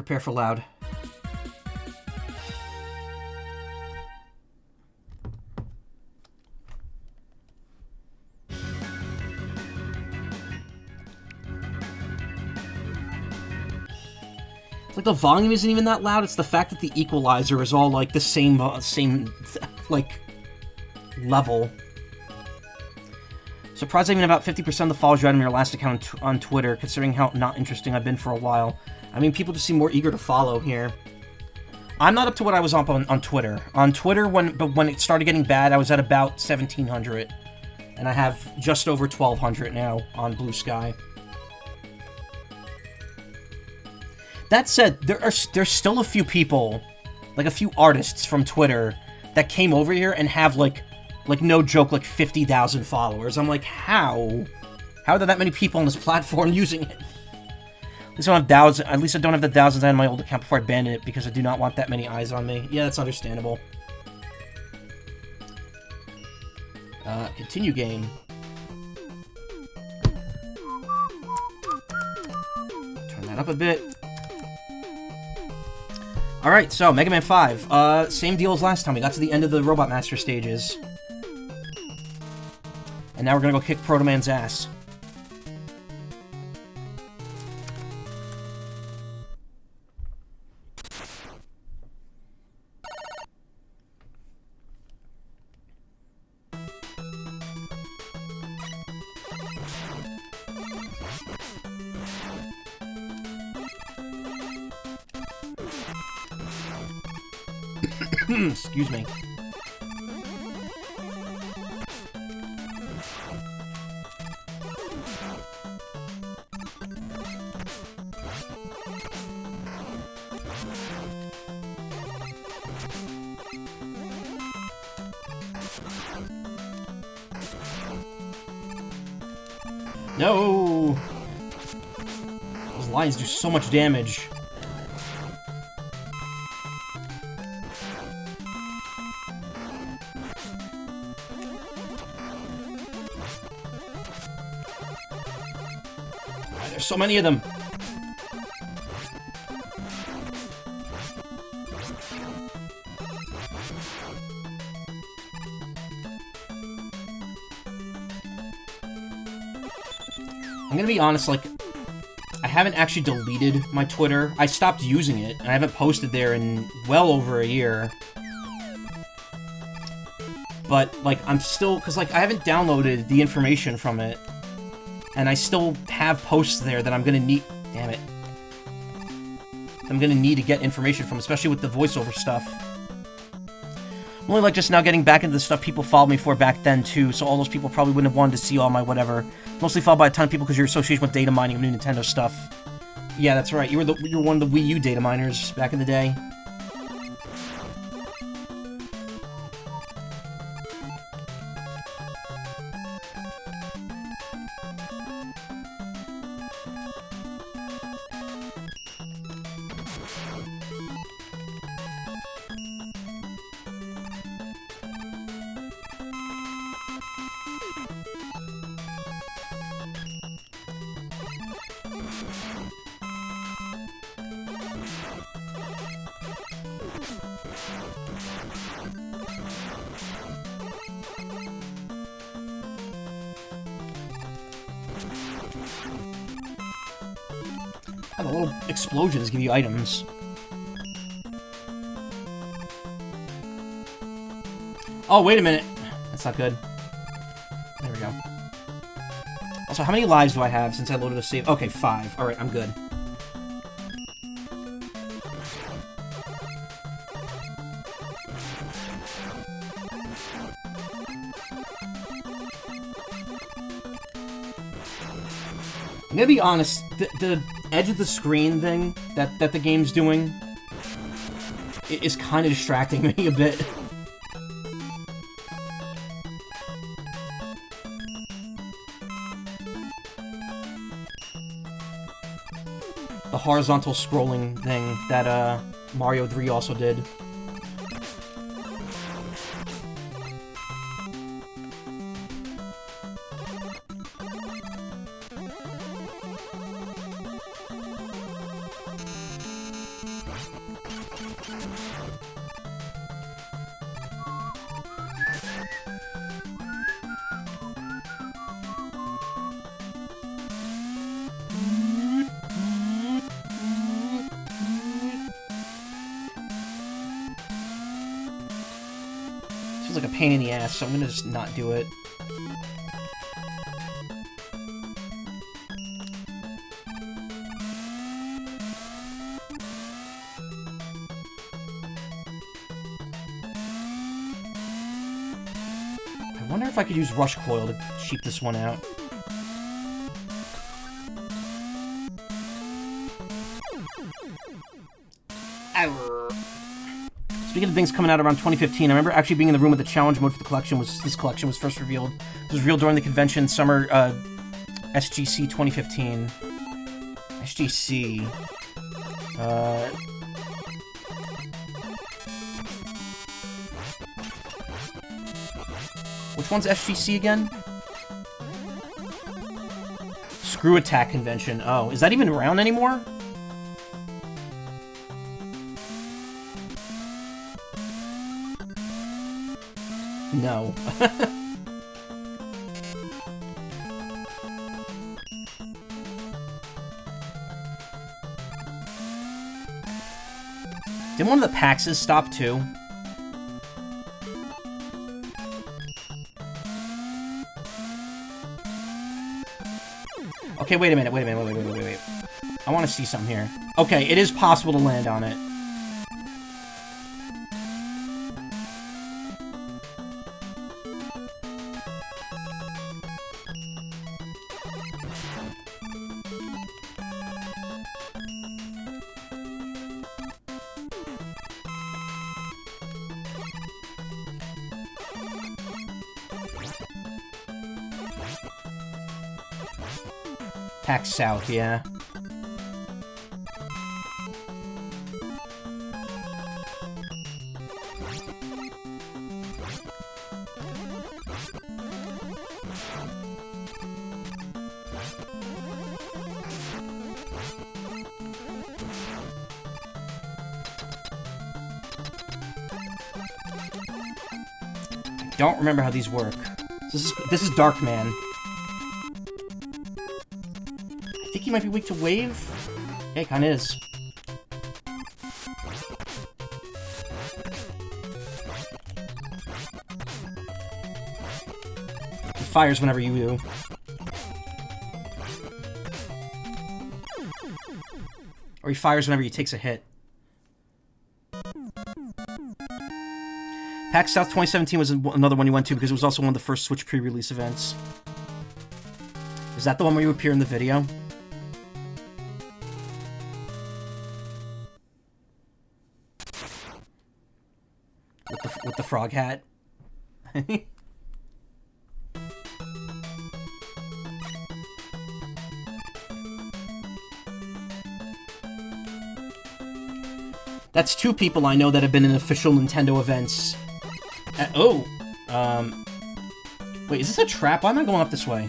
Prepare for loud. Like, the volume isn't even that loud. It's the fact that the equalizer is all, like, the same, like, level. Surprised even about 50% of the followers you had on your last account on Twitter, considering how not interesting I've been for a while. I mean, people just seem more eager to follow here. I'm not up to what I was up on Twitter. On Twitter, when it started getting bad, I was at about 1,700. And I have just over 1,200 now on Blue Sky. That said, there's still a few people, like a few artists from Twitter, that came over here and have, like no joke, like 50,000 followers. I'm like, how? How are there that many people on this platform using it? At least I don't have the thousands I had on my old account before I banned it, because I do not want that many eyes on me. Yeah, that's understandable. Continue game. Turn that up a bit. Alright, so, Mega Man 5. Same deal as last time. We got to the end of the Robot Master stages. And now we're gonna go kick Proto Man's ass. Excuse me. No! Those lions do so much damage. There's so many of them. I'm gonna be honest, like, I haven't actually deleted my Twitter. I stopped using it, and I haven't posted there in well over a year. But, like, I'm still... Because, like, I haven't downloaded the information from it. And I still have posts there that I'm gonna need... Damn it. I'm gonna need to get information from, especially with the voiceover stuff. I'm only, like, just now getting back into the stuff people followed me for back then, too, so all those people probably wouldn't have wanted to see all my whatever. Mostly followed by a ton of people because your association with data mining of new Nintendo stuff. Yeah, that's right. You were one of the Wii U data miners back in the day. The little explosions give you items. Oh, wait a minute. That's not good. There we go. Also, how many lives do I have since I loaded a save? Okay, 5. Alright, I'm good. I'm gonna be honest, the edge of the screen thing that the game's doing is kind of distracting me a bit. The horizontal scrolling thing that Mario 3 also did. like a pain in the ass, so I'm gonna just not do it. I wonder if I could use Rush Coil to cheap this one out. Speaking of things coming out around 2015, I remember actually being in the room with the challenge mode for the collection. This collection was first revealed. It was revealed during the convention summer SGC 2015. SGC. Which one's SGC again? Screw Attack Convention. Oh, is that even around anymore? No. Didn't one of the Paxes stop too? Okay, wait a minute, wait. I want to see something here. Okay, it is possible to land on it. Pax South, yeah. I don't remember how these work. This is Darkman. I think he might be weak to wave. Yeah, he kinda is. He fires whenever you do. Or he fires whenever he takes a hit. PAX South 2017 was another one you went to because it was also one of the first Switch pre-release events. Is that the one where you appear in the video? With the frog hat. That's two people I know that have been in official Nintendo events. Wait, is this a trap? Why am I going up this way?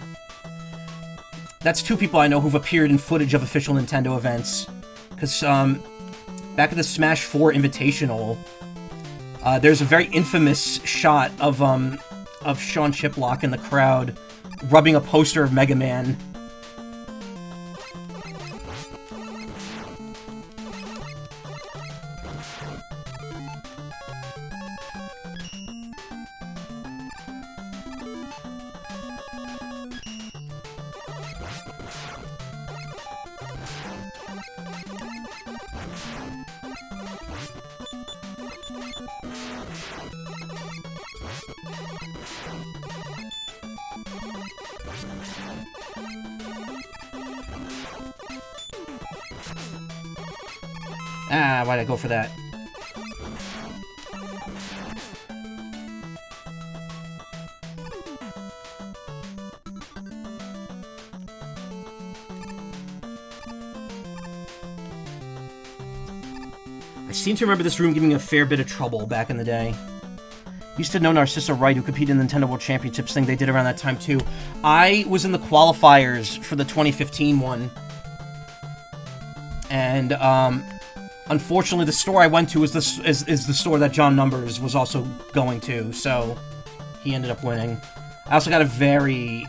That's two people I know who've appeared in footage of official Nintendo events. Because, back at the Smash 4 Invitational, there's a very infamous shot of Sean Chiplock in the crowd rubbing a poster of Megaman. Ah, why'd I go for that? I seem to remember this room giving me a fair bit of trouble back in the day. Used to know Narcissa Wright, who competed in the Nintendo World Championships thing they did around that time too. I was in the qualifiers for the 2015 one. And, unfortunately, the store I went to is the store that John Numbers was also going to, so he ended up winning. I also got a very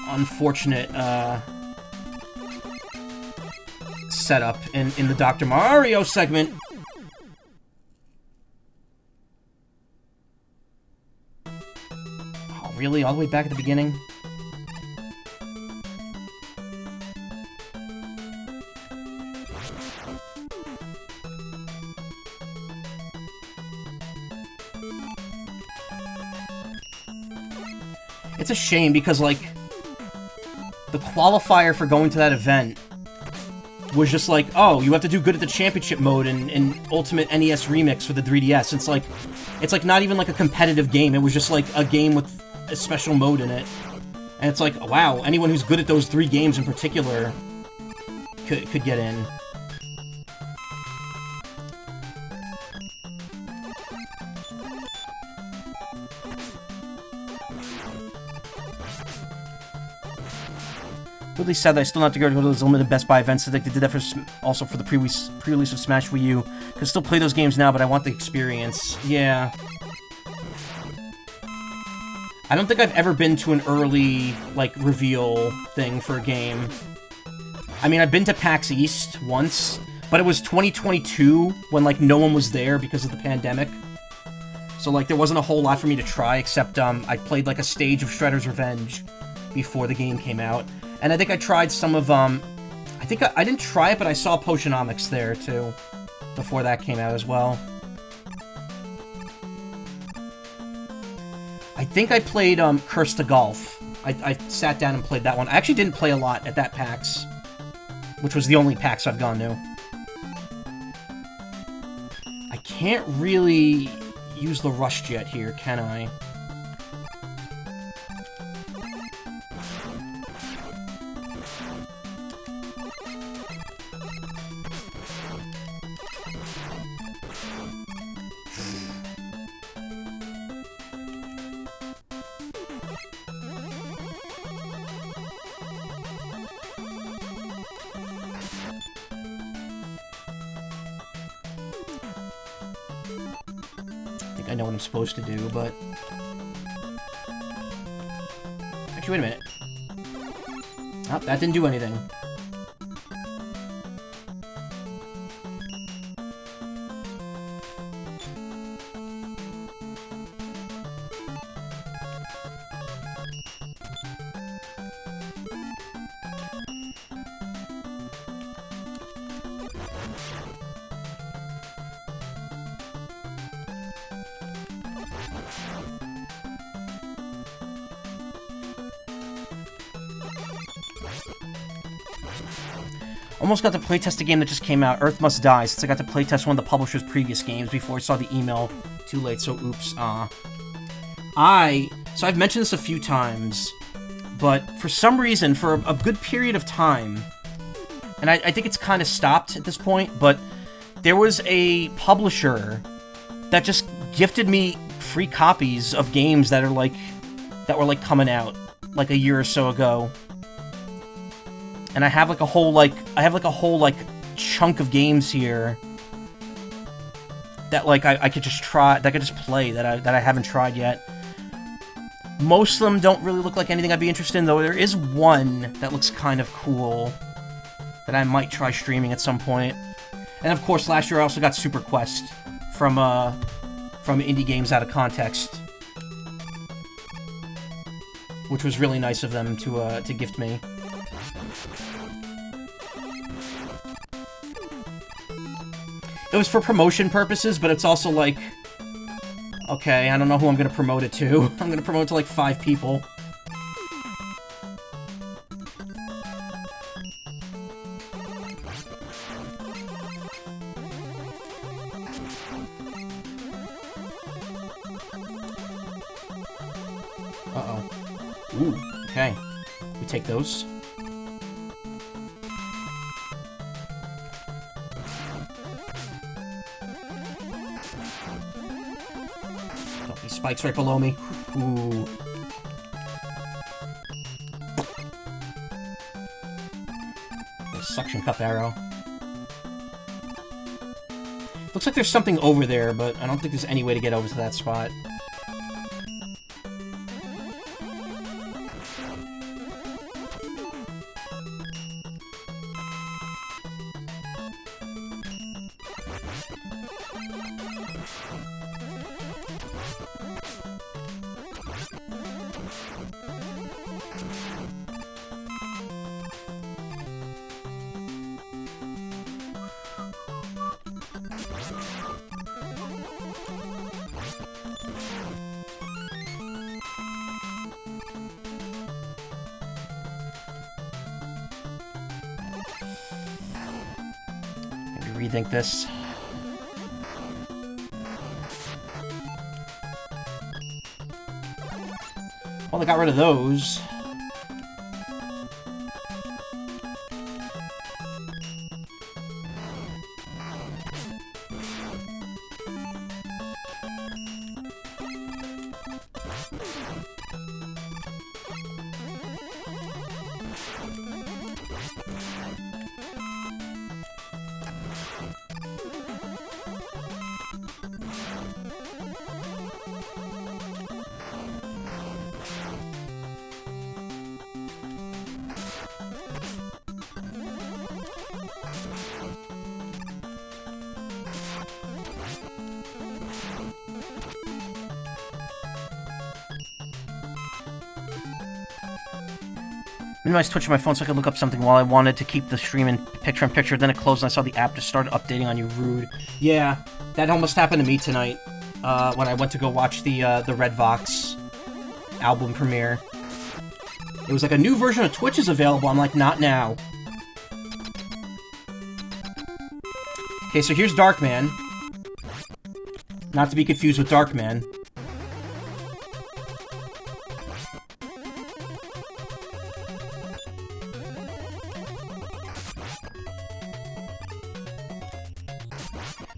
unfortunate setup in the Dr. Mario segment. Really? All the way back at the beginning? It's a shame because, like, the qualifier for going to that event was just like, oh, you have to do good at the championship mode in Ultimate NES Remix for the 3DS. It's like not even like a competitive game. It was just like a game with a special mode in it. And it's like, wow, anyone who's good at those 3 games in particular could get in. Really sad that I still have to go to those limited Best Buy events. I think they did that for also for the pre-release of Smash Wii U. Can still play those games now, but I want the experience. Yeah. I don't think I've ever been to an early, like, reveal thing for a game. I mean, I've been to PAX East once, but it was 2022 when, like, no one was there because of the pandemic. So, like, there wasn't a whole lot for me to try, except, I played, like, a stage of Shredder's Revenge before the game came out. And I think I tried some of, I think I didn't try it, but I saw Potionomics there, too, before that came out as well. I think I played, Curse to Golf. I sat down and played that one. I actually didn't play a lot at that PAX, which was the only PAX I've gone to. I can't really use the Rush Jet here, can I? I know what I'm supposed to do, but... Actually, wait a minute. Oh, that didn't do anything. Almost got to playtest a game that just came out, Earth Must Die, since I got to playtest one of the publisher's previous games before I saw the email. Too late, so oops. So I've mentioned this a few times, but for some reason, for a good period of time, and I think it's kind of stopped at this point, but there was a publisher that just gifted me free copies of games that were like coming out like a year or so ago. And I have like a whole chunk of games here that like I could just try, that I could just play, that I haven't tried yet. Most of them don't really look like anything I'd be interested in, though there is one that looks kind of cool that I might try streaming at some point. And of course, last year I also got Super Quest from Indie Games Out of Context, which was really nice of them to gift me. It was for promotion purposes, but it's also like, okay, I don't know who I'm gonna promote it to. I'm gonna promote it to like 5 people. Uh-oh. Ooh, okay. We take those. Spikes right below me. Ooh. The suction cup arrow. Looks like there's something over there, but I don't think there's any way to get over to that spot. Maybe rethink this. Well, they got rid of those. Minimize Twitch on my phone so I could look up something while I wanted to keep the stream in picture-in-picture. Then it closed and I saw the app just started updating on you. Rude. Yeah, that almost happened to me tonight when I went to go watch the Red Vox album premiere. It was like a new version of Twitch is available. I'm like, not now. Okay, so here's Darkman. Not to be confused with Darkman.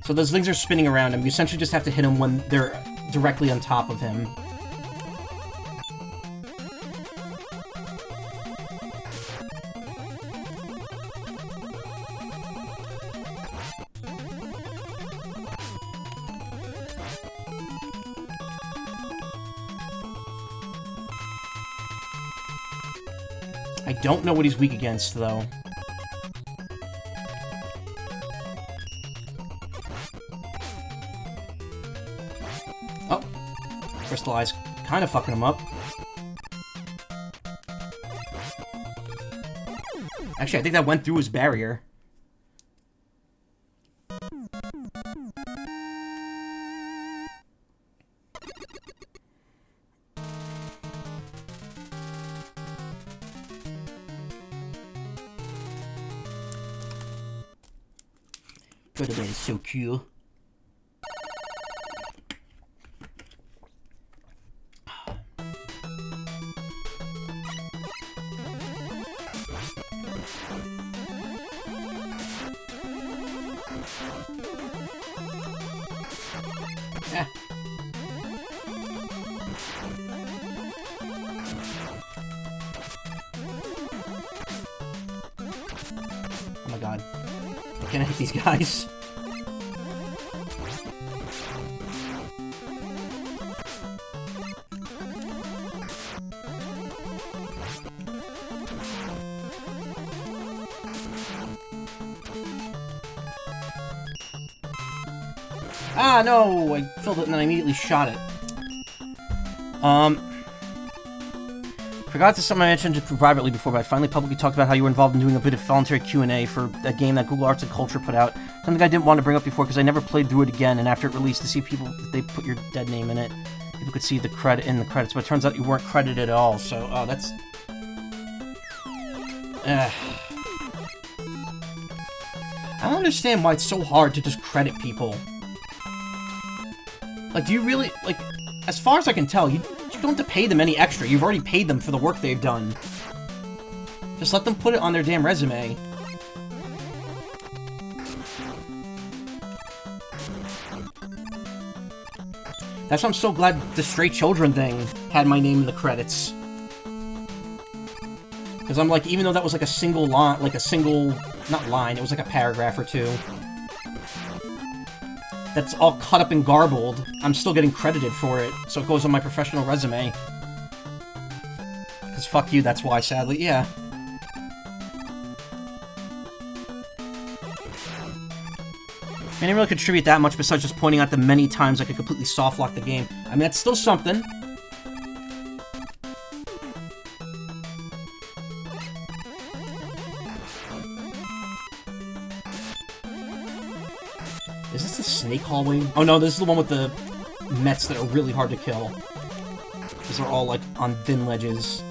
So those things are spinning around him. You essentially just have to hit them when they're directly on top of him. I don't know what he's weak against, though. Crystallized, kind of fucking him up. Actually, I think that went through his barrier. Could have been so cool. These guys. Ah, no! I filled it and then I immediately shot it. Forgot to something I mentioned privately before, but I finally publicly talked about how you were involved in doing a bit of voluntary Q&A for a game that Google Arts and Culture put out. Something I didn't want to bring up before because I never played through it again, and after it released to see people, they put your dead name in it. People could see the credit in the credits, but it turns out you weren't credited at all, so, oh, that's... I don't understand why it's so hard to just credit people. Like, do you really, like, as far as I can tell, you don't have to pay them any extra. You've already paid them for the work they've done. Just let them put it on their damn resume. That's why I'm so glad the Stray Children thing had my name in the credits. Because I'm like, even though that was like a single line, like a single, not line, it was like a paragraph or two. That's all cut up and garbled. I'm still getting credited for it, so it goes on my professional resume. Because fuck you, that's why, sadly, yeah. I didn't really contribute that much besides just pointing out the many times I could completely soft-lock the game. I mean, that's still something. Is this the snake hallway? Oh no, this is the one with the Mets that are really hard to kill. These are all, like, on thin ledges.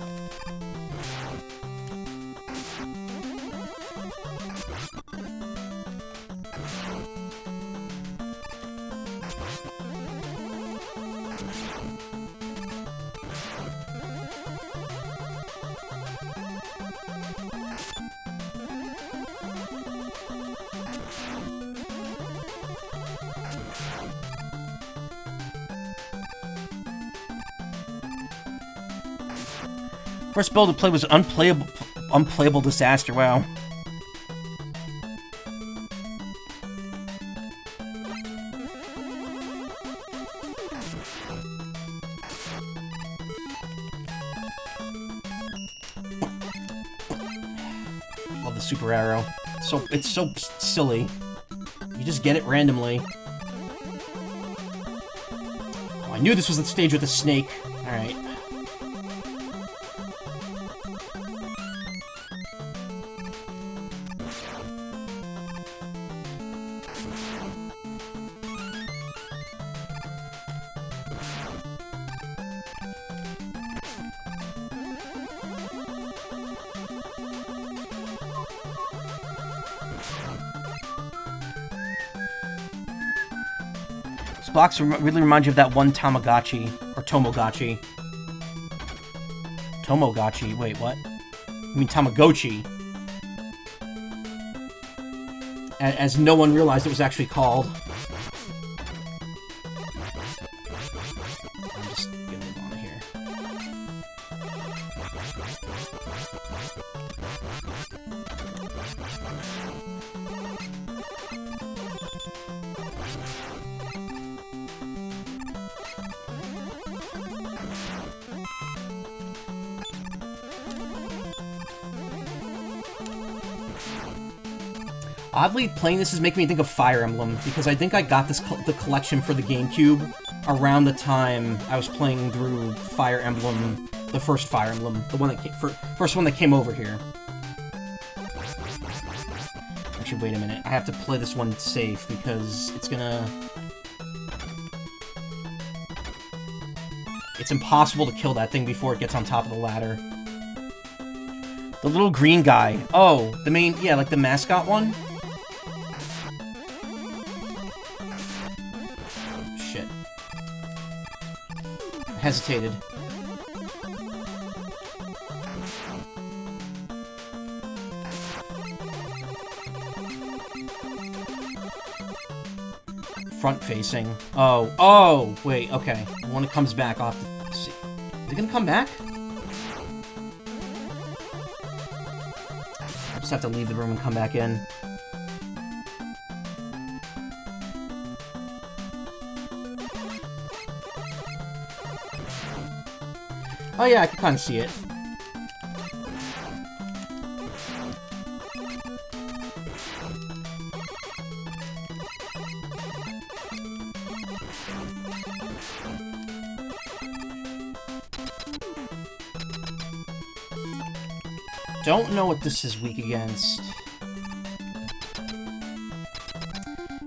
First build to play was unplayable disaster. Wow. Love the super arrow. It's so silly. You just get it randomly. Oh, I knew this was the stage with the snake. All right. Blocks really remind you of that one Tamagotchi, or Tomogachi. Tomogachi, wait, what? I mean Tamagotchi. As no one realized it was actually called. I'm just gonna move on here. Oddly, playing this is making me think of Fire Emblem, because I think I got this the collection for the GameCube around the time I was playing through Fire Emblem, the first Fire Emblem, the one that first one that came over here. Actually, wait a minute. I have to play this one safe, because it's gonna... It's impossible to kill that thing before it gets on top of the ladder. The little green guy. Oh, the main... Yeah, like the mascot one? Shit. I hesitated. Front-facing. Oh. Oh! Wait, okay. When it comes back, I'll have to see. Is it gonna come back? I just have to leave the room and come back in. Oh yeah, I can kind of see it. Don't know what this is weak against.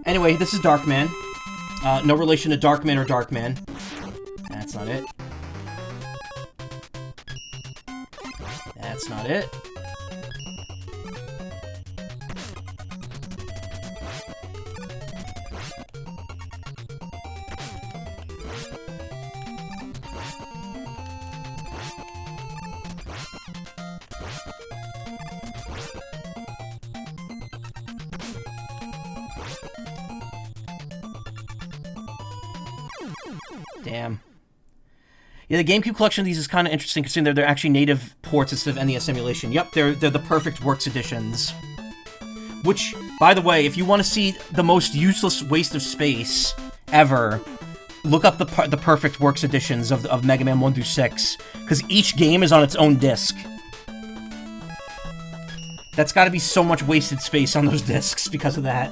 Anyway, this is Darkman. No relation to Darkman or Darkman. That's not it. That's not it. Damn. Yeah, the GameCube collection of these is kind of interesting, considering they're actually native ports instead of NES emulation. Yep, they're the perfect works editions. Which, by the way, if you want to see the most useless waste of space ever, look up the perfect works editions of Mega Man 1 through 6, because each game is on its own disc. That's got to be so much wasted space on those discs because of that.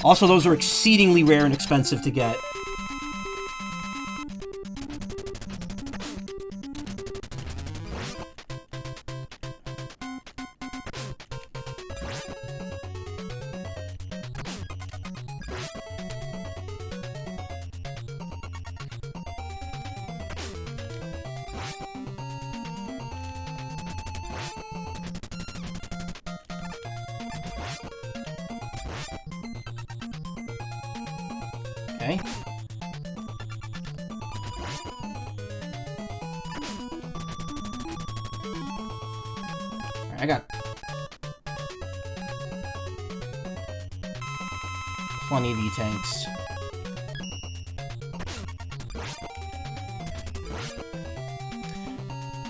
Also, those are exceedingly rare and expensive to get. Okay. I got plenty of E-tanks.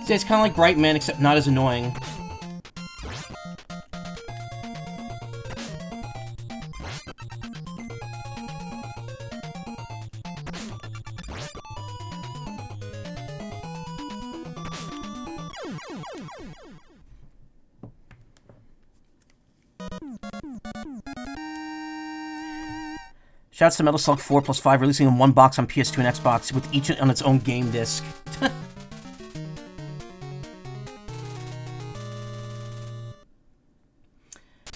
See, it's kind of like Brightman, except not as annoying. Shouts to Metal Slug 4 plus 5, releasing in one box on PS2 and Xbox, with each on its own game disc.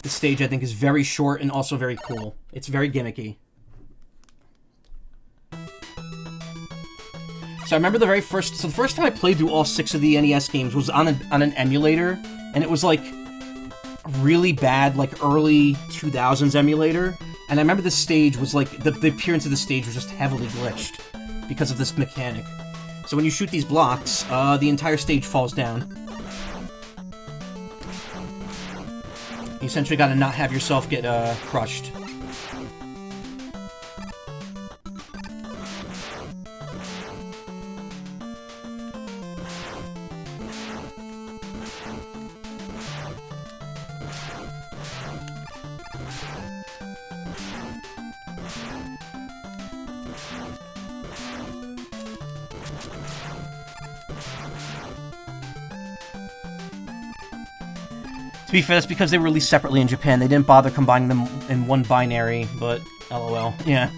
This stage, I think, is very short and also very cool. It's very gimmicky. So I remember the first time I played through all 6 of the NES games was on an emulator, and it was like a really bad, like early 2000s emulator. And I remember this stage was like, the appearance of the stage was just heavily glitched because of this mechanic. So when you shoot these blocks, the entire stage falls down. You essentially gotta not have yourself get, crushed. To be fair, that's because they were released separately in Japan. They didn't bother combining them in one binary, but LOL. Yeah.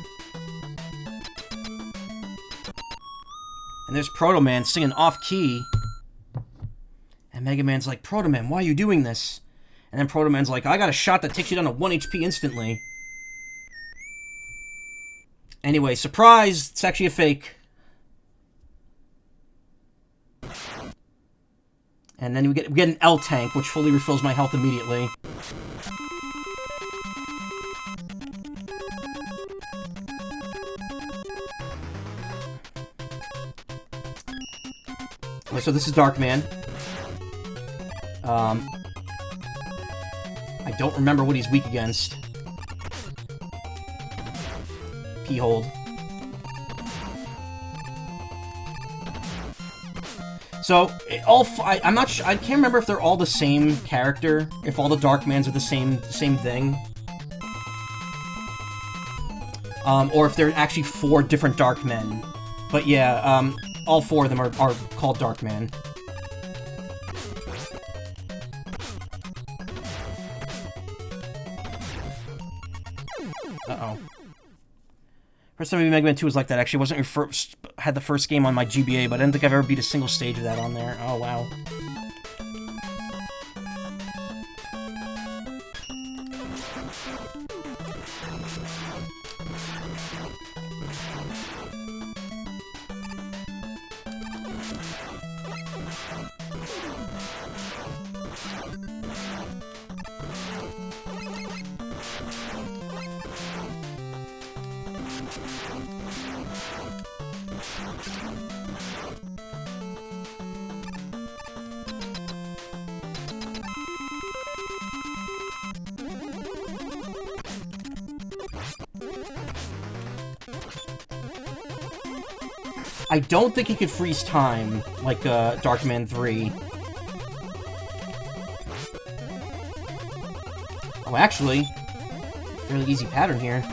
And there's Proto Man singing off-key. And Mega Man's like, Proto Man, why are you doing this? And then Proto Man's like, I got a shot that takes you down to 1 HP instantly. Anyway, surprise! It's actually a fake. And then we get an L tank, which fully refills my health immediately. Okay, so this is Darkman. I don't remember what he's weak against. P-hold. So, I'm not sure, I can't remember if they're all the same character, if all the Darkmans are the same thing. Or if they're actually 4 different Darkmen. But yeah, all 4 of them are called Darkman. Uh-oh. First time Mega Man 2 was like that, actually. It wasn't your first... had the first game on my GBA, but I didn't think I've ever beat a single stage of that on there. Oh, wow. I don't think he could freeze time like Darkman 3. Oh, actually, fairly easy pattern here.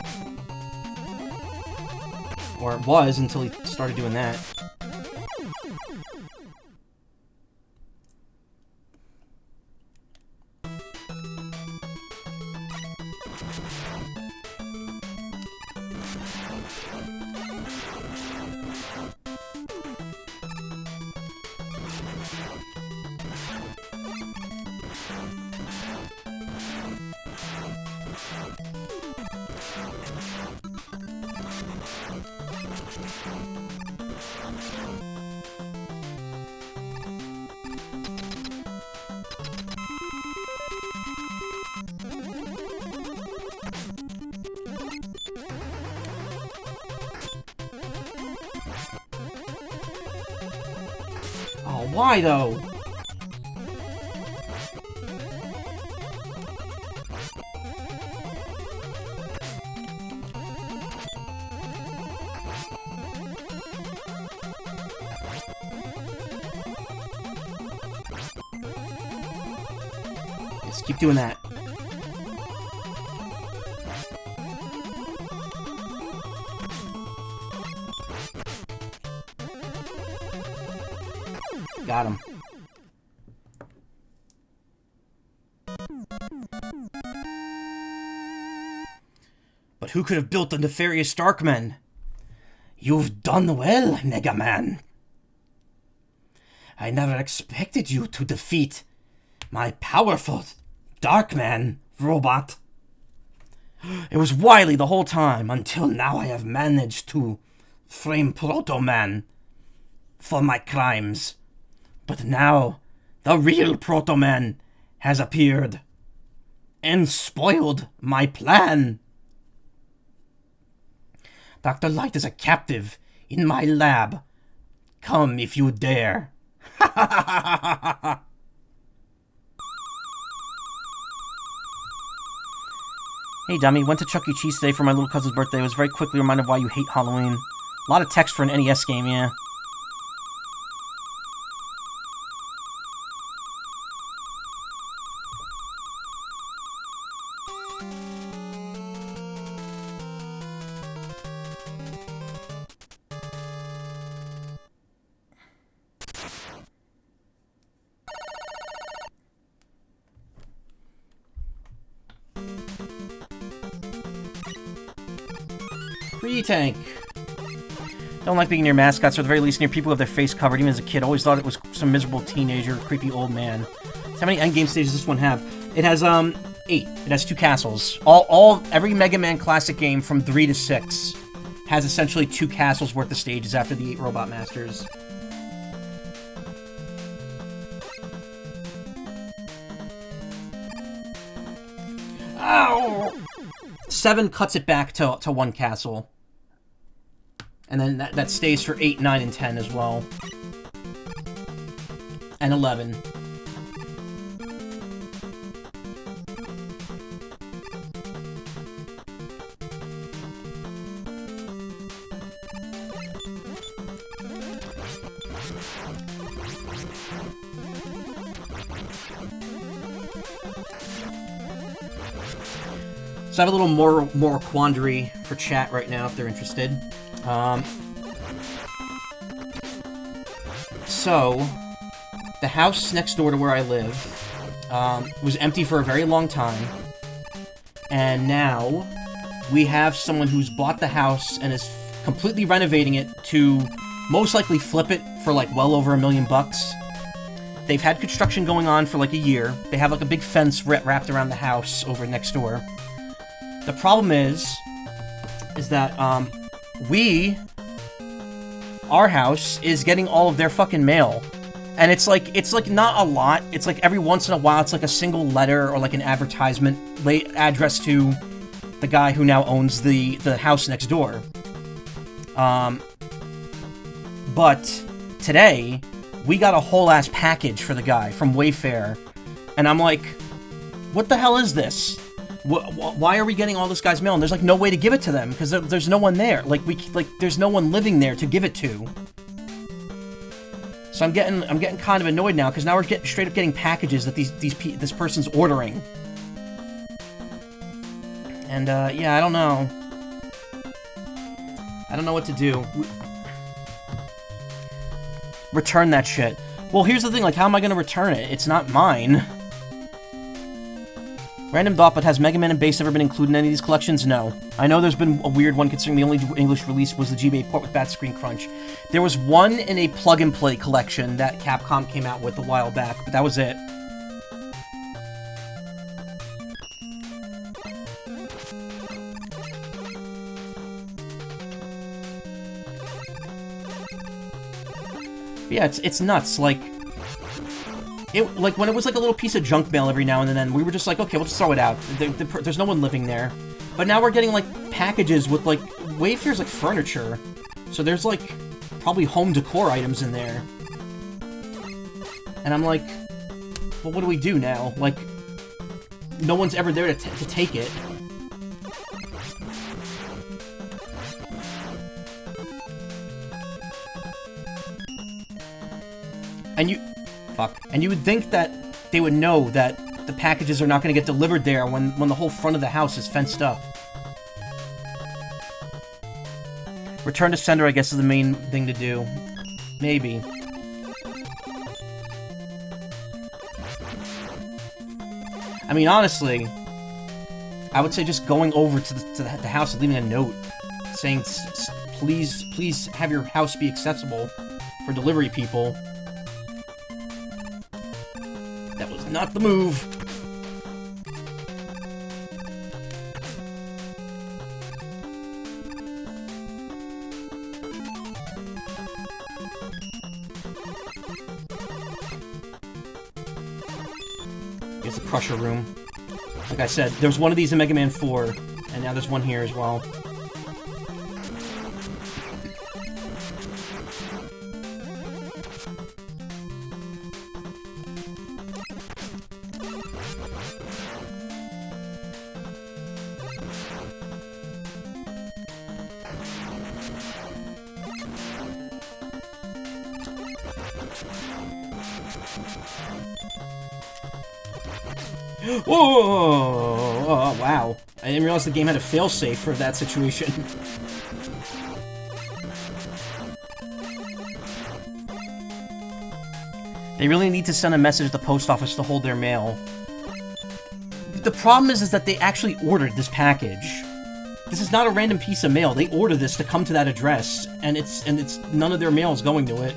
Or it was until he started doing that. Why, though? Let's keep doing that. Got him. But who could have built the nefarious Darkmen? You've done well, Megaman. I never expected you to defeat my powerful Darkman robot. It was Wily the whole time, until now I have managed to frame Proto-Man for my crimes. But now, the real Proto-Man has appeared and spoiled my plan. Dr. Light is a captive in my lab. Come if you dare. Hey dummy, went to Chuck E. Cheese today for my little cousin's birthday. I was very quickly reminded why you hate Halloween. A lot of text for an NES game, yeah. Tank. Don't like being near mascots, or at the very least near people who have their face covered. Even as a kid, always thought it was some miserable teenager, creepy old man. So how many endgame stages does this one have? It has 8. It has 2 castles. Every Mega Man classic game from 3 to 6 has essentially 2 castles worth of stages after the 8 Robot Masters. Ow! 7 cuts it back to 1 castle. And then that stays for 8, 9, and 10 as well. And 11. So I have a little more quandary for chat right now if they're interested. So, the house next door to where I live was empty for a very long time. And now, we have someone who's bought the house and is completely renovating it to most likely flip it for like well over $1 million. They've had construction going on for like a year. They have like a big fence wrapped around the house over next door. The problem is that, our house is getting all of their fucking mail. And it's like not a lot. It's like every once in a while, it's like a single letter or like an advertisement addressed to the guy who now owns the house next door. But today, we got a whole ass package for the guy from Wayfair. And I'm like, what the hell is this? Why are we getting all this guy's mail? And there's like no way to give it to them because there's no one there. There's no one living there to give it to. So I'm getting kind of annoyed now because now we're straight up getting packages that this person's ordering. And yeah, I don't know. I don't know what to do. Return that shit. Well, here's the thing. Like, how am I gonna return it? It's not mine. Random thought, but has Mega Man and Bass ever been included in any of these collections? No. I know there's been a weird one considering the only English release was the GBA port with Bad Screen Crunch. There was one in a plug-and-play collection that Capcom came out with a while back, but that was it. But yeah, it's nuts, like when it was like a little piece of junk mail every now and then, we were just like, okay, we'll just throw it out. There's no one living there. But now we're getting like packages with like Wayfair's like furniture. So there's like probably home decor items in there. And I'm like, well, what do we do now? Like, no one's ever there to take it. And you would think that they would know that the packages are not going to get delivered there when the whole front of the house is fenced up. Return to sender, I guess, is the main thing to do. Maybe. I mean, honestly, I would say just going over to the house and leaving a note saying, please have your house be accessible for delivery people. That was not the move. Here's the Crusher room. Like I said, there's one of these in Mega Man 4, and now there's one here as well. Whoa! Oh, wow. I didn't realize the game had a failsafe for that situation. They really need to send a message to the post office to hold their mail. The problem is that they actually ordered this package. This is not a random piece of mail. They ordered this to come to that address, and it's none of their mail is going to it.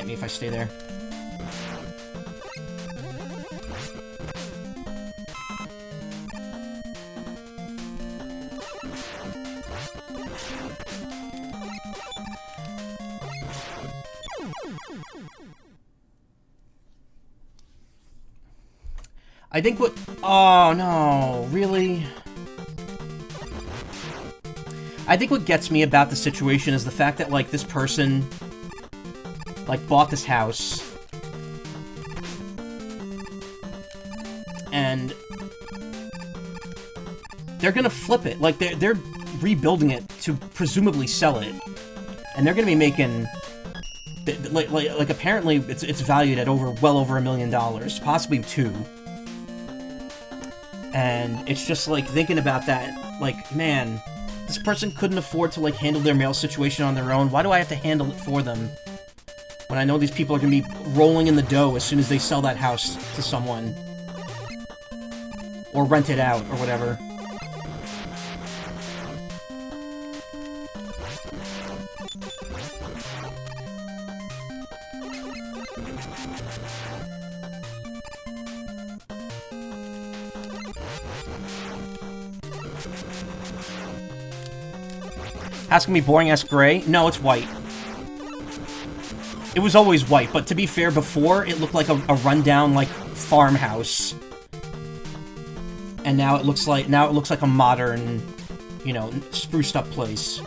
If I stay there. I think what... Oh, no. Really? I think what gets me about the situation is the fact that, like, this person... like, bought this house, and they're gonna flip it. Like, they're rebuilding it to presumably sell it, and they're gonna be making, like apparently it's valued at well over $1 million, possibly $2 million. And it's just, like, thinking about that, like, man, this person couldn't afford to, like, handle their mail situation on their own. Why do I have to handle it for them? When I know these people are going to be rolling in the dough as soon as they sell that house to someone. Or rent it out, or whatever. House gonna be boring-ass gray? No, it's white. It was always white, but to be fair, before, it looked like a rundown, like, farmhouse. And now it looks like a modern, you know, spruced up place.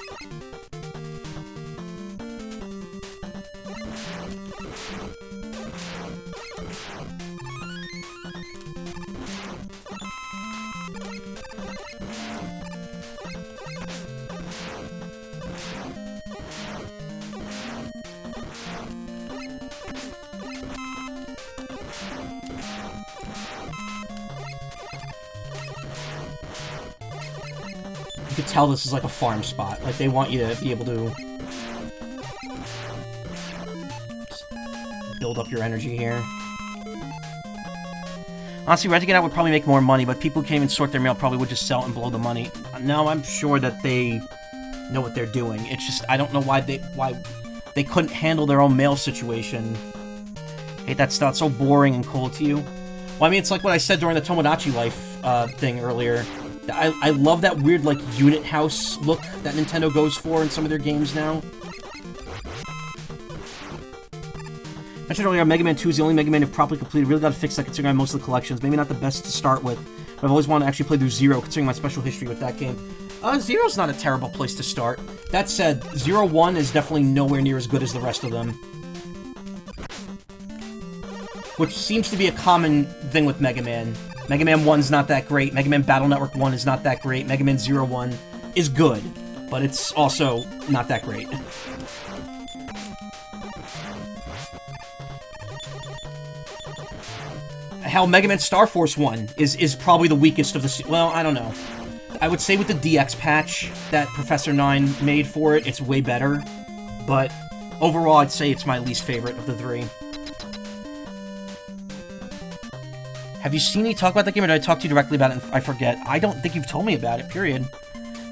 Tell this is like a farm spot. Like, they want you to be able to build up your energy here. Honestly, renting it out would probably make more money, but people who can't even sort their mail probably would just sell it and blow the money. No, I'm sure that they know what they're doing. It's just, I don't know why they couldn't handle their own mail situation. Hate that stuff. It's so boring and cold to you. Well, I mean, it's like what I said during the Tomodachi Life thing earlier. I love that weird, like, unit house look that Nintendo goes for in some of their games now. I mentioned earlier, Mega Man 2 is the only Mega Man I've properly completed. Really gotta fix that considering I have most of the collections. Maybe not the best to start with, but I've always wanted to actually play through Zero considering my special history with that game. Zero's not a terrible place to start. That said, 0-1 is definitely nowhere near as good as the rest of them. Which seems to be a common thing with Mega Man. Mega Man 1's not that great, Mega Man Battle Network 1 is not that great, Mega Man 0-1 is good, but it's also not that great. Hell, Mega Man Star Force 1 is probably the weakest of the... Well, I don't know. I would say with the DX patch that Professor 9 made for it, it's way better. But overall, I'd say it's my least favorite of the three. Have you seen me talk about that game, or did I talk to you directly about it and I forget? I don't think you've told me about it, period.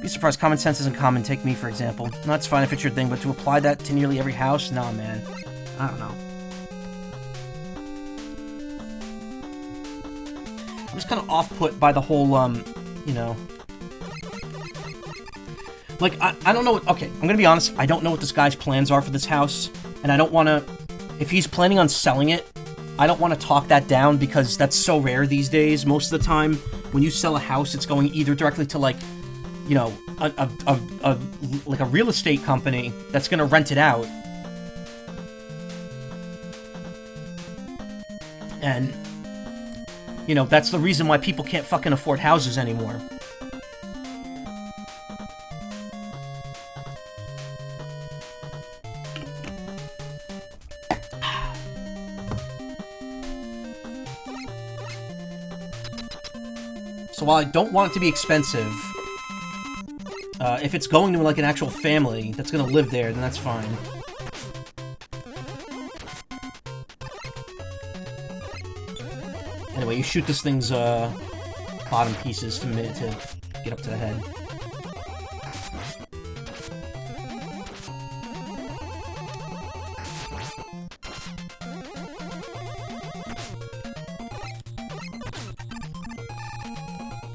Be surprised, common sense isn't common. Take me, for example. No, that's fine if it's your thing, but to apply that to nearly every house? Nah, man. I don't know. I'm just kind of off-put by the whole, you know... Like, I don't know what... Okay, I'm gonna be honest. I don't know what this guy's plans are for this house, and I don't want to... If he's planning on selling it, I don't want to talk that down because that's so rare these days. Most of the time, when you sell a house, it's going either directly to, like, you know, like a real estate company that's gonna rent it out. And... You know, that's the reason why people can't fucking afford houses anymore. So while I don't want it to be expensive, if it's going to, like, an actual family that's gonna live there, then that's fine. Anyway, you shoot this thing's, bottom pieces to get up to the head.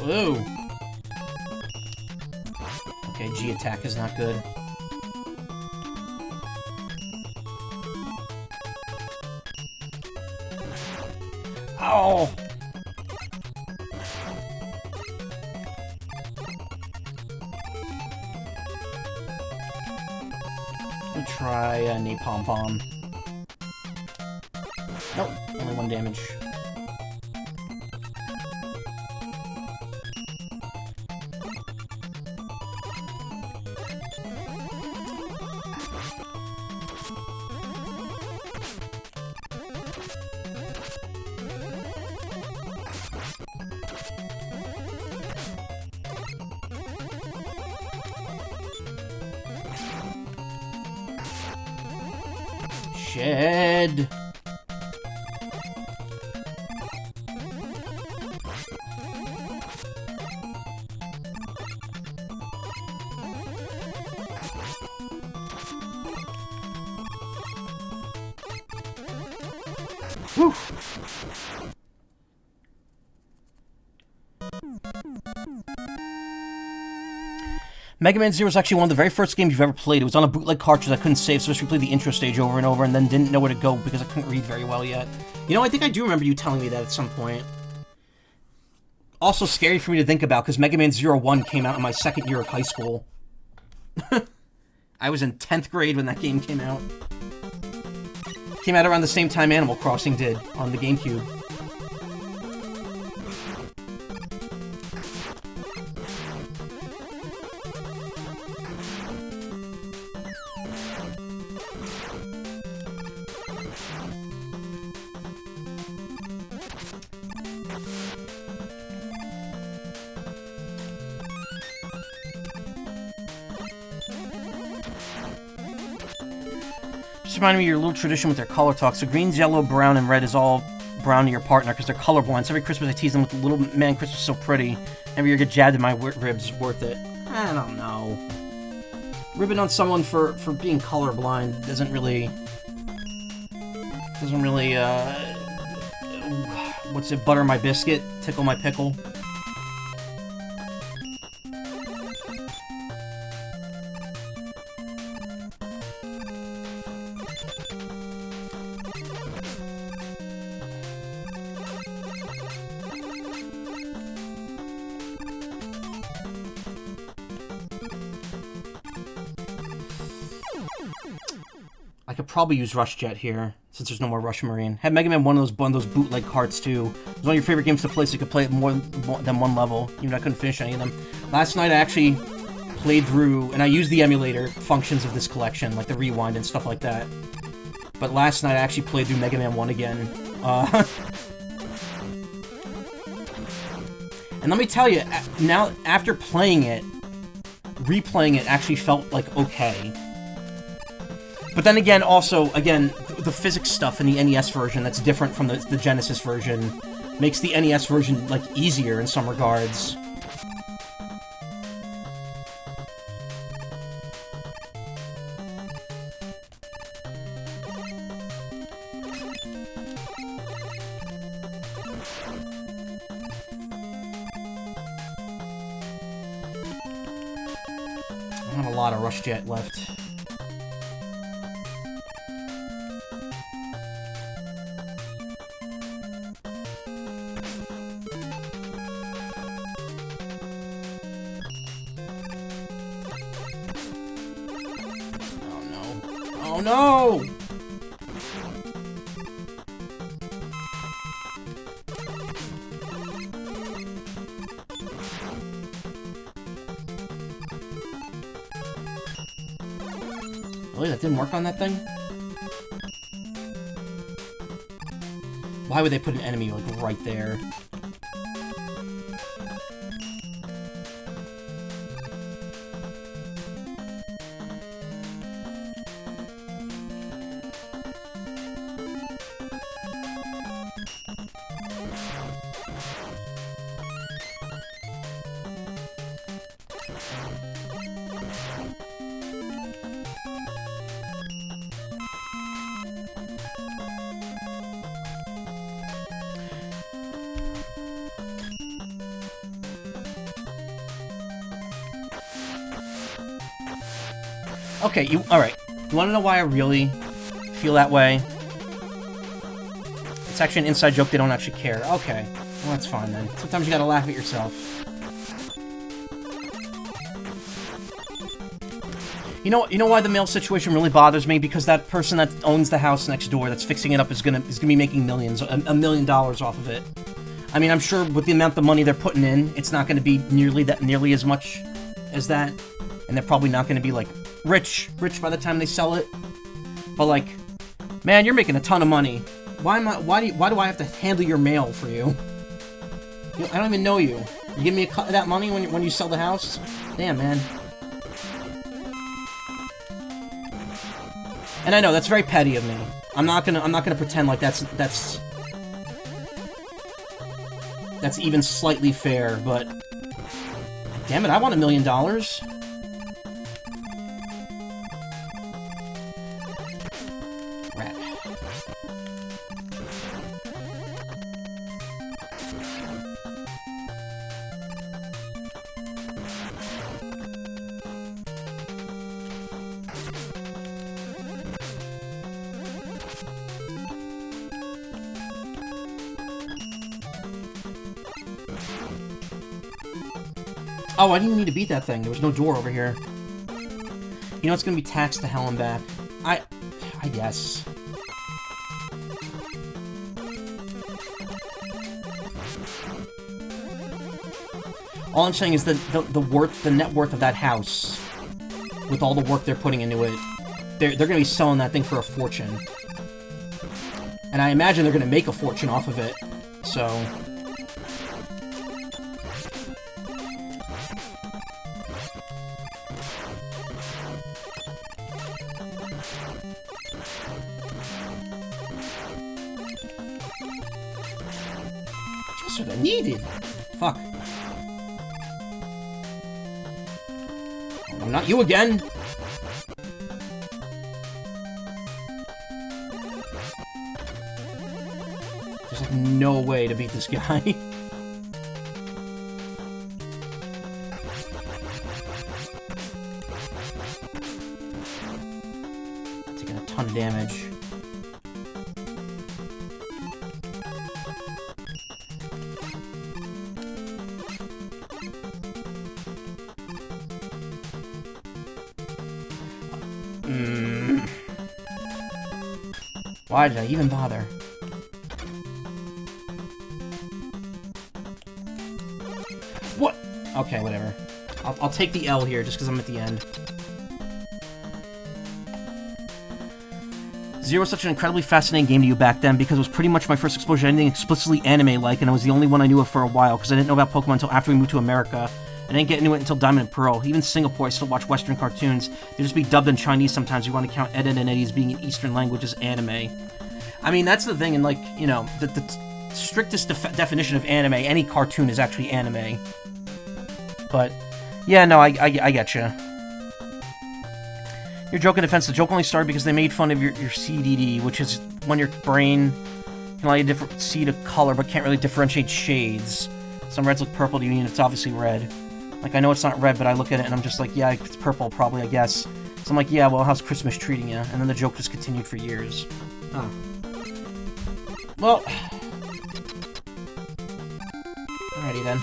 Ooh! Okay, G attack is not good. Oh! We'll try a Napalm Bomb. Nope, only 1 damage. Shed. Whew. Mega Man Zero is actually one of the very first games you've ever played. It was on a bootleg cartridge I couldn't save, so I just replayed the intro stage over and over, and then didn't know where to go because I couldn't read very well yet. You know, I think I do remember you telling me that at some point. Also scary for me to think about, because Mega Man 01 came out in my second year of high school. I was in 10th grade when that game came out. Came out around the same time Animal Crossing did on the GameCube. Just reminded me of your little tradition with their color talk. So green, yellow, brown, and red is all brown to your partner because they're colorblind. So every Christmas I tease them with the little man Christmas is so pretty. Every year I get jabbed in my ribs. Worth it. I don't know. Ribbing on someone for being colorblind doesn't Doesn't really, what's it, butter my biscuit, tickle my pickle. I could probably use Rush Jet here, since there's no more Rush Marine. Had Mega Man one of those bootleg carts too. It was one of your favorite games to play, so you could play it more than one level, even though I couldn't finish any of them. Last night I actually played through, and I used the emulator functions of this collection, like the rewind and stuff like that. But last night I actually played through Mega Man 1 again. And let me tell you, now, after playing it, replaying it actually felt like okay. But then again, also, the physics stuff in the NES version that's different from the Genesis version makes the NES version, like, easier in some regards. I have a lot of Rush Jet left. Oh no! Really? That didn't work on that thing? Why would they put an enemy, like, right there? Okay, alright. You wanna know why I really feel that way? It's actually an inside joke, they don't actually care. Okay. Well, that's fine then. Sometimes you gotta laugh at yourself. You know why the mail situation really bothers me? Because that person that owns the house next door that's fixing it up is gonna be making millions, $1 million off of it. I mean, I'm sure with the amount of money they're putting in, it's not gonna be nearly as much as that. And they're probably not gonna be, like, rich by the time they sell it. But, like, man, you're making a ton of money. Why do I have to handle your mail for you? I don't even know you. You give me a cut of that money when you sell the house? Damn, man. And I know that's very petty of me. I'm not gonna pretend like that's even slightly fair, but damn it, I want $1 million. Rat. Oh, I didn't even need to beat that thing. There was no door over here. You know it's gonna be taxed to hell and back. I guess. All I'm saying is that the net worth of that house, with all the work they're putting into it, they're gonna be selling that thing for a fortune. And I imagine they're gonna make a fortune off of it. So just what I needed. Fuck. Oh, not you again. no way to beat this guy. Taking a ton of damage. Why did I even bother? What? Okay, whatever. I'll take the L here just because I'm at the end. Zero was such an incredibly fascinating game to you back then because it was pretty much my first exposure to anything explicitly anime-like, and it was the only one I knew of for a while because I didn't know about Pokemon until after we moved to America. I didn't get into it until Diamond and Pearl. Even Singapore, I still watch Western cartoons. They just be dubbed in Chinese sometimes. You want to count Ed, Edd and Eddy as being an Eastern language as anime. I mean, that's the thing, and like, you know, the strictest definition of anime, any cartoon is actually anime. But, yeah, no, I get you. Your joke in defense, the joke only started because they made fun of your CDD, which is when your brain can allow you to see the color, but can't really differentiate shades. Some reds look purple to you, and it's obviously red. Like, I know it's not red, but I look at it and I'm just like, yeah, it's purple, probably, I guess. So I'm like, yeah, well, how's Christmas treating you? And then the joke just continued for years. Huh. Well. Alrighty then.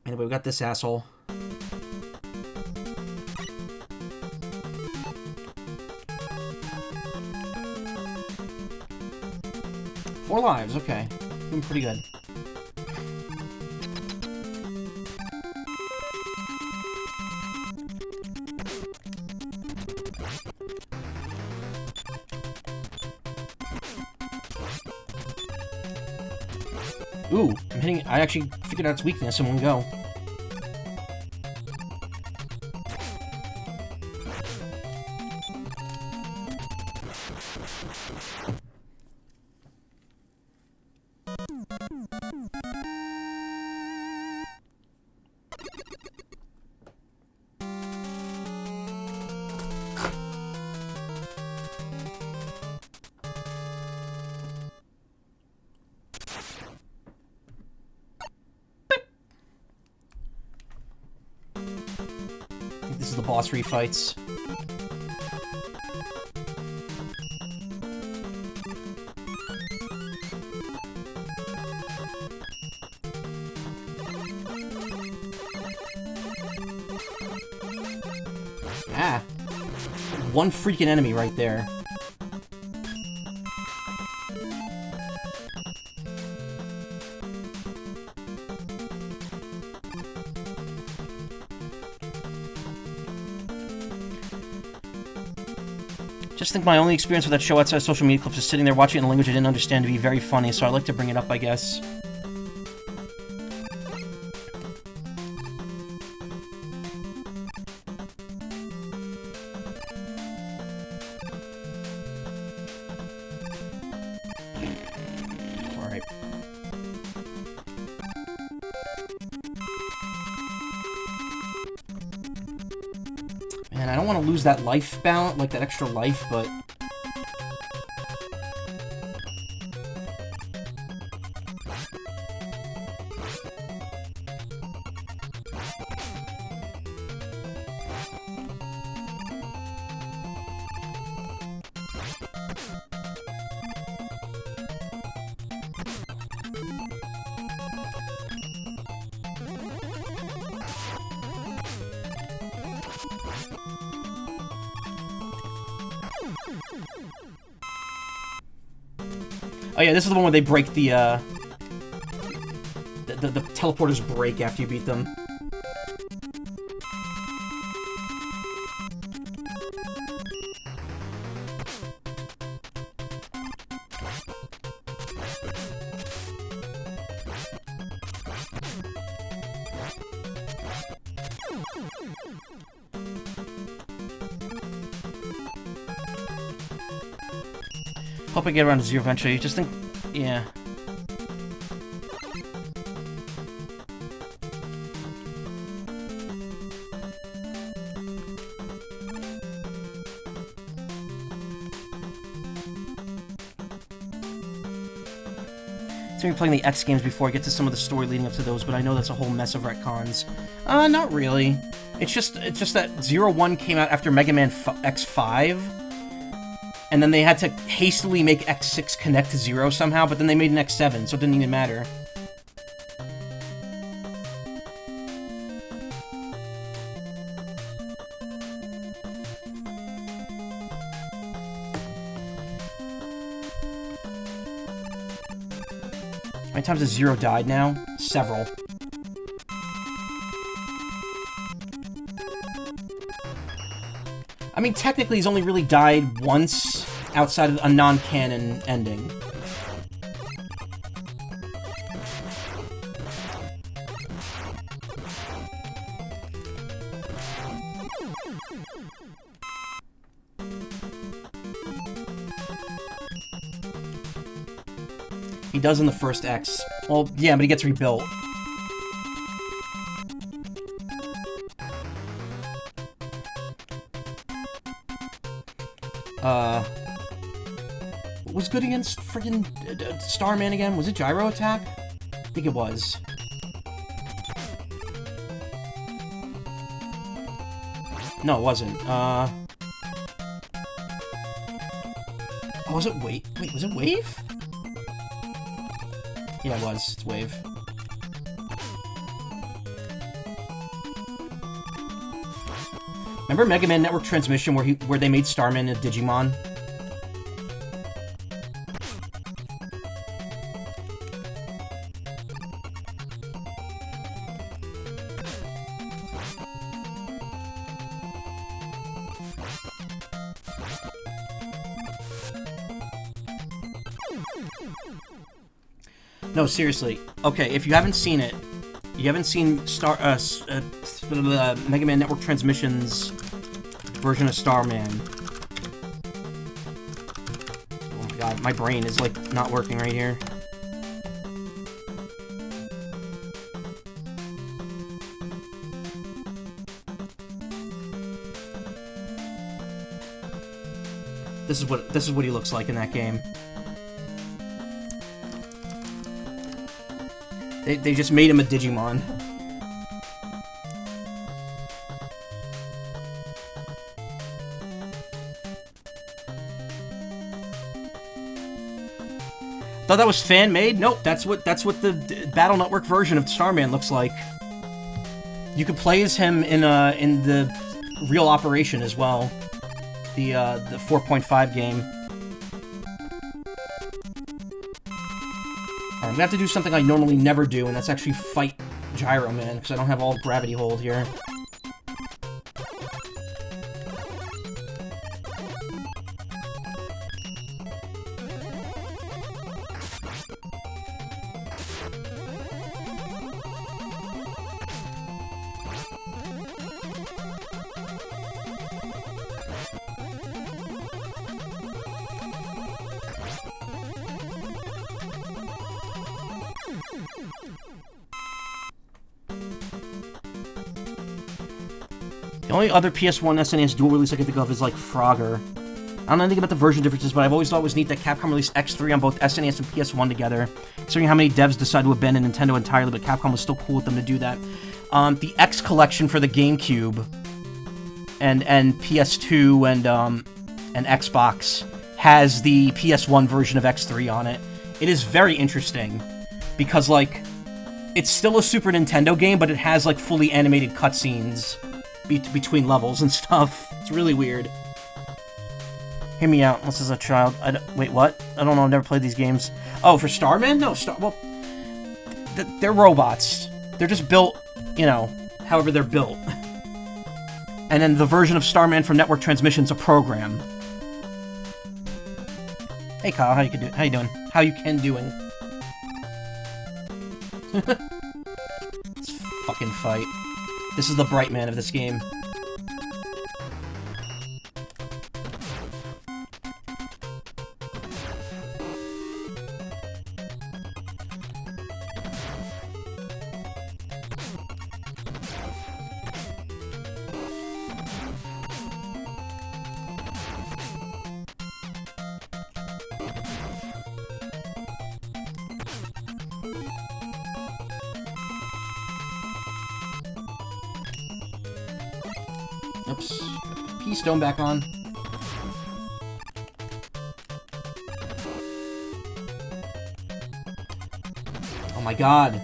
Anyway, we got this asshole. Four lives, okay. Doing pretty good. Ooh, I'm hitting. I actually figured out its weakness in one go. This is the boss refights. Ah. One freaking enemy right there. Just think my only experience with that show outside of social media clips is sitting there watching it in a language I didn't understand to be very funny, so I like to bring it up, I guess. Alright. Man, I don't want to lose that life balance, like that extra life, but... Oh yeah, this is the one where they break the teleporters break after you beat them. Hope I get around to zero eventually. Just think, yeah. So you're playing the X games before I get to some of the story leading up to those, but I know that's a whole mess of retcons. Not really. It's just that 01 came out after Mega Man X5, and then they had to hastily make X6 connect to 0 somehow, but then they made an X7, so it didn't even matter. How many times has 0 died now? Several. I mean, technically he's only really died once outside of a non-canon ending. He does in the first X. Well, yeah, but he gets rebuilt. What was good against friggin' Starman again? Was it Gyro Attack? I think it was. No, it wasn't. Oh, was it Wait, was it Wave? Yeah, it was. It's Wave. Remember Mega Man Network Transmission where they made Starman a Digimon? No, seriously. Okay, if you haven't seen it, you haven't seen Mega Man Network Transmission's version of Starman. Oh my god, my brain is, like, not working right here. This is what he looks like in that game. They just made him a Digimon. Thought that was fan-made? Nope, that's what the Battle Network version of Starman looks like. You could play as him in the real operation as well. The 4.5 game. I'm gonna have to do something I normally never do, and that's actually fight Gyro Man, because I don't have all gravity hold here. The only other PS1 SNES dual release I can think of is, like, Frogger. I don't know anything about the version differences, but I've always thought it was neat that Capcom released X3 on both SNES and PS1 together, considering how many devs decided to abandon Nintendo entirely, but Capcom was still cool with them to do that. The X collection for the GameCube and PS2 and Xbox has the PS1 version of X3 on it. It is very interesting, because, like, it's still a Super Nintendo game, but it has, like, fully animated cutscenes between levels and stuff. It's really weird. Hear me out. This is a child. Wait, what? I don't know. I've never played these games. Oh, for Starman? No, well, they're robots. They're just built, you know, however they're built. And then the version of Starman from Network Transmission's a program. Hey, Kyle. How you doing? How you doing? This fucking fight. This is the bright man of this game. Oops. P-stone back on. Oh my god.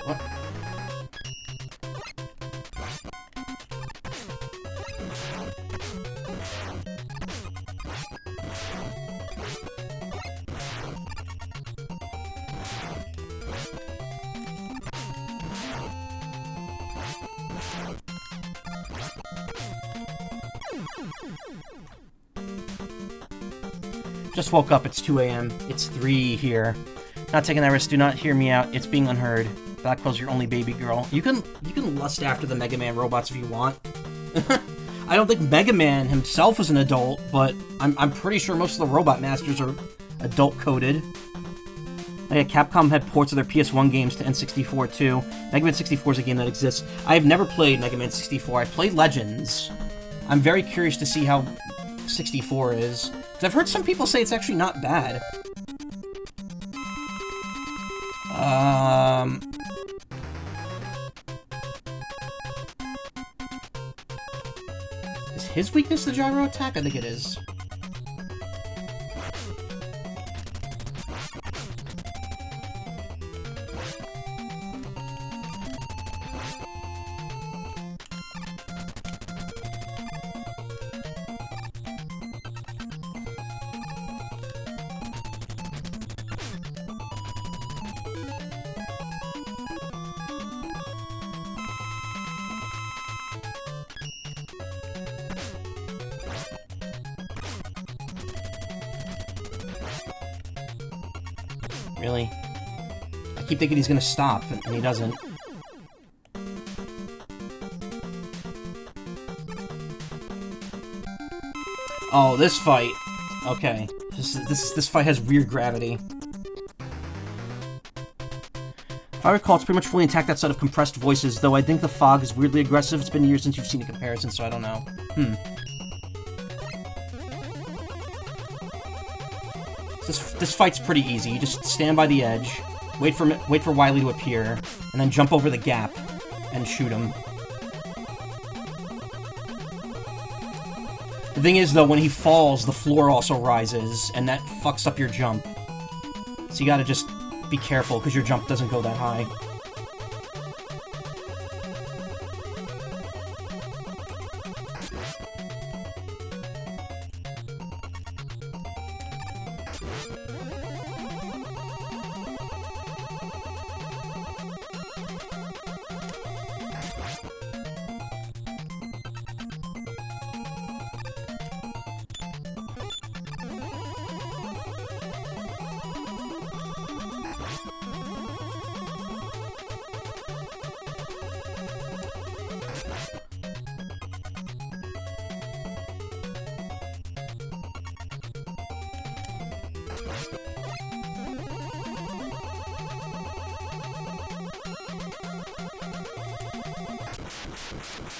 What? Just woke up, it's 2 a.m. It's 3 here. Not taking that risk, do not hear me out. It's being unheard. Blackwell's your only baby girl. You can lust after the Megaman robots if you want. I don't think Megaman himself is an adult, but I'm pretty sure most of the Robot Masters are adult-coded. Yeah, Capcom had ports of their PS1 games to N64 too. Mega Man 64 is a game that exists. I've never played Mega Man 64. I've played Legends. I'm very curious to see how 64 is. Because I've heard some people say it's actually not bad. Is his weakness the gyro attack? I think it is. Really? I keep thinking he's gonna stop, and he doesn't. Oh, this fight. Okay. This fight has weird gravity. If I recall, it's pretty much fully intact outside of compressed voices, though I think the fog is weirdly aggressive. It's been years since you've seen a comparison, so I don't know. This fight's pretty easy. You just stand by the edge, wait for Wily to appear, and then jump over the gap and shoot him. The thing is, though, when he falls, the floor also rises, and that fucks up your jump. So you gotta just be careful, because your jump doesn't go that high.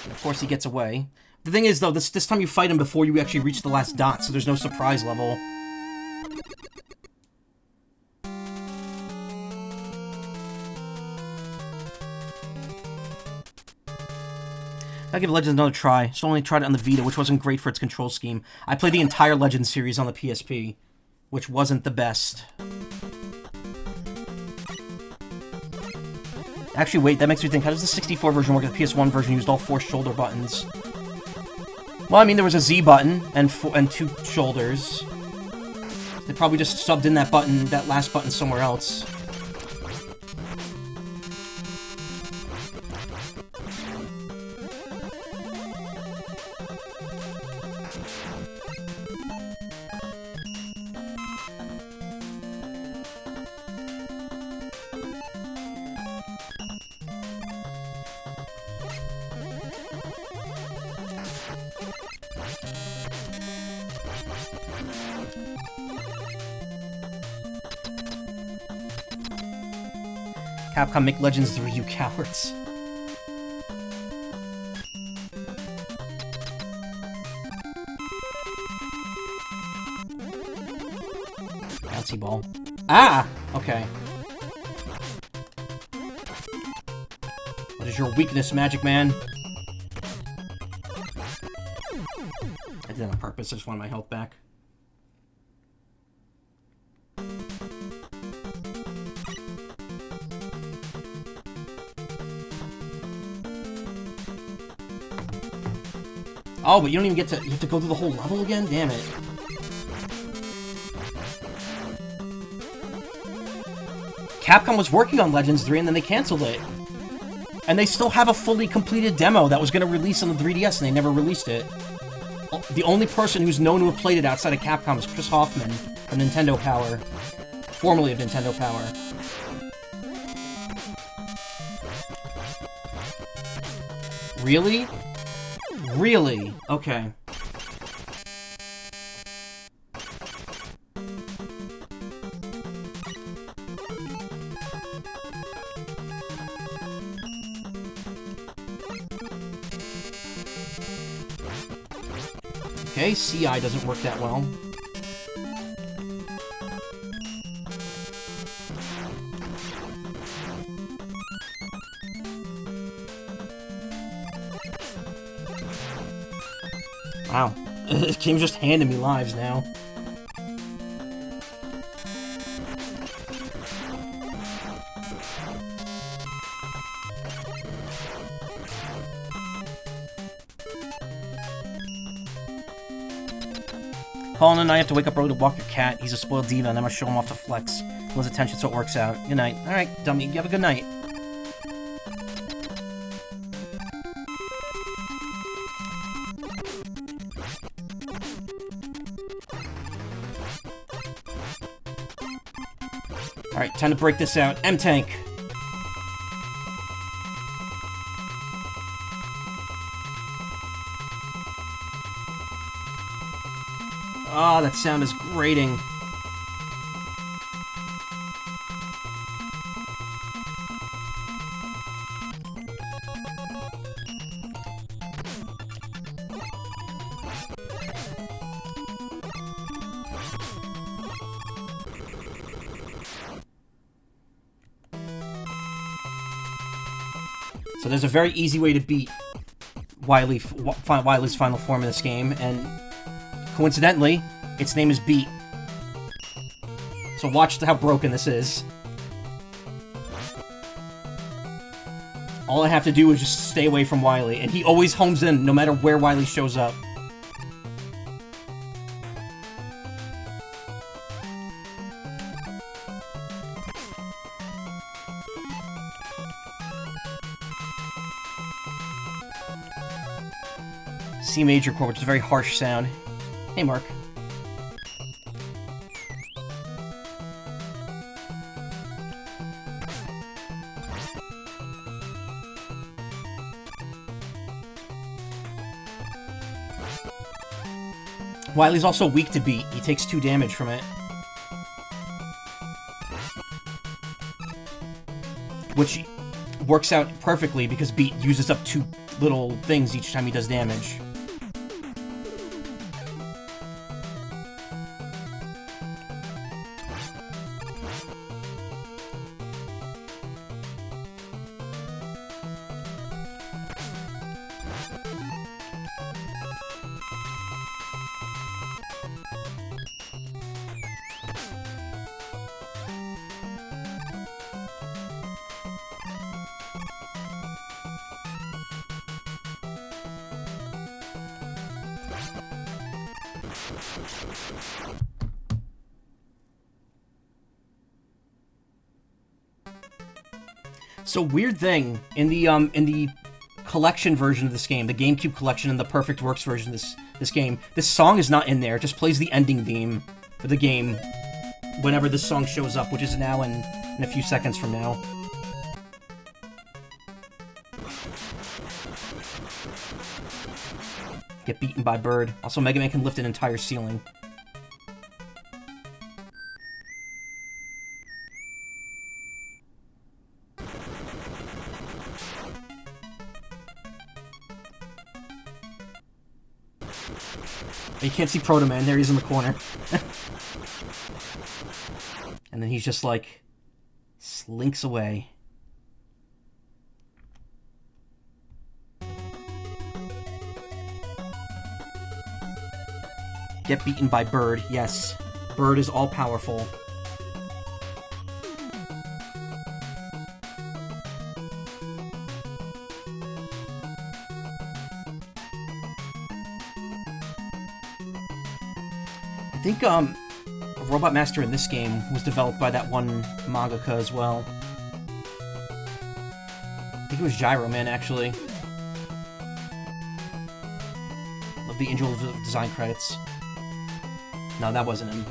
Of course he gets away. The thing is, though, this time you fight him before you actually reach the last dot, so there's no surprise level. I'll give Legends another try. So I only tried it on the Vita, which wasn't great for its control scheme. I played the entire Legends series on the PSP, which wasn't the best. Actually, wait, that makes me think, how does the 64 version work? The PS1 version used all 4 shoulder buttons. Well, I mean, there was a Z button and 2 shoulders. They probably just subbed in that button, that last button somewhere else. Capcom, make Legends 3, you cowards. Bouncy ball. Ah! Okay. What is your weakness, Magic Man? I did it on purpose, I just wanted my health back. Oh, but you don't even get to... You have to go through the whole level again? Damn it. Capcom was working on Legends 3 and then they canceled it. And they still have a fully completed demo that was going to release on the 3DS and they never released it. The only person who's known to have played it outside of Capcom is Chris Hoffman from Nintendo Power. Formerly of Nintendo Power. Really? Really? Okay. Okay, CI doesn't work that well. Wow. This game's just handing me lives now. Colin and I have to wake up early to walk your cat. He's a spoiled diva, and I must show him off to flex. He wants attention, so it works out. Good night. Alright, dummy. You have a good night. Alright, time to break this out. M-Tank! Oh, that sound is grating. So there's a very easy way to beat Wily's final form in this game, and coincidentally, its name is Beat. So watch how broken this is. All I have to do is just stay away from Wily, and he always homes in no matter where Wily shows up. C major chord, which is a very harsh sound. Hey, Mark. Wily's also weak to Beat. He takes 2 damage from it. Which works out perfectly because Beat uses up 2 little things each time he does damage. So, weird thing, in the collection version of this game, the GameCube collection and the Perfect Works version of this game, this song is not in there. It just plays the ending theme for the game whenever this song shows up, which is now in a few seconds from now. Get beaten by Bird. Also, Mega Man can lift an entire ceiling. You can't see Proto Man. There he is in the corner. And then he's just like... slinks away. Get beaten by Bird. Yes. Bird is all-powerful. I think, Robot Master in this game was developed by that one mangaka as well. I think it was Gyro Man, actually. Love the Angel of Design credits. No, that wasn't him.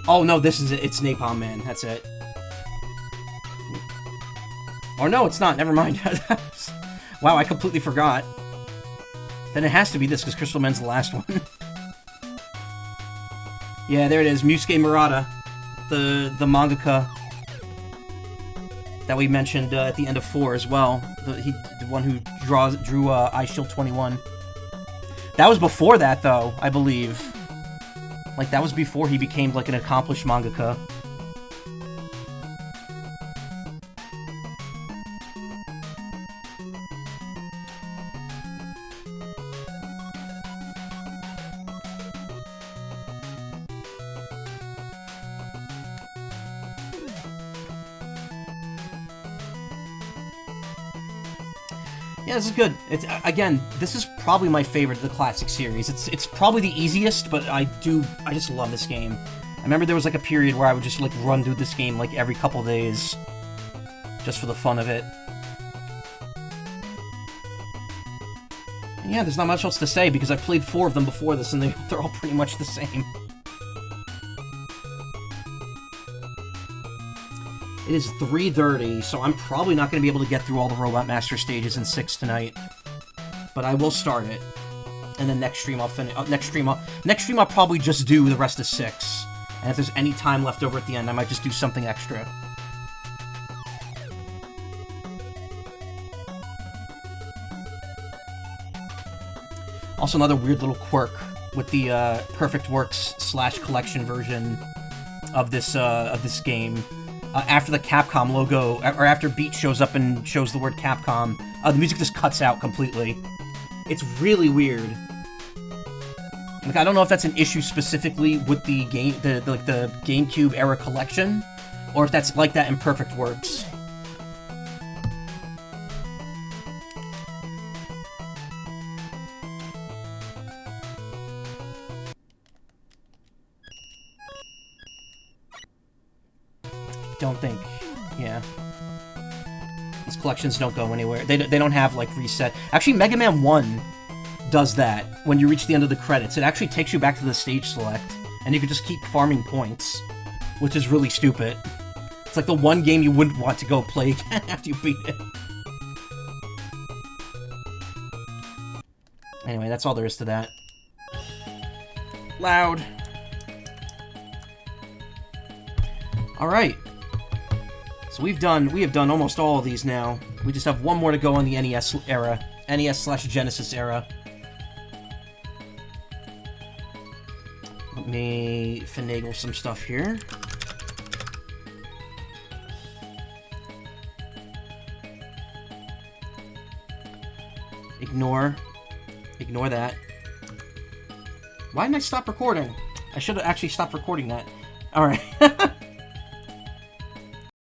Oh no, this is it. It's Napalm Man. That's it. Or no, it's not. Never mind. Wow, I completely forgot. Then it has to be this, because Crystal Man's the last one. Yeah, there it is. Musuke Murata. The mangaka that we mentioned at the end of 4 as well. The one who drew Ice Shield 21. That was before that, though, I believe. Like, that was before he became, like, an accomplished mangaka. Yeah, this is good. It's again, this is probably my favorite of the classic series. It's probably the easiest, but I just love this game. I remember there was like a period where I would just like run through this game like every couple days, just for the fun of it. And yeah, there's not much else to say because I've played 4 of them before this, and they're all pretty much the same. It is 3:30, so I'm probably not going to be able to get through all the Robot Master stages in 6 tonight. But I will start it. And then next stream I'll finish. Next stream I'll probably just do the rest of 6. And if there's any time left over at the end, I might just do something extra. Also, another weird little quirk with the Perfect Works / collection version of this game. After the Capcom logo, or after Beat shows up and shows the word Capcom, the music just cuts out completely. It's really weird. Like, I don't know if that's an issue specifically with the game, the GameCube era collection, or if that's like that in Perfect Works. Don't think, yeah. These collections don't go anywhere. They don't have, like, reset. Actually, Mega Man 1 does that. When you reach the end of the credits, it actually takes you back to the stage select, and you can just keep farming points, which is really stupid. It's like the one game you wouldn't want to go play again after you beat it. Anyway, that's all there is to that. Loud. Alright. So we have done almost all of these now. We just have one more to go on the NES era. NES/Genesis era. Let me finagle some stuff here. Ignore that. Why didn't I stop recording? I should have actually stopped recording that. Alright.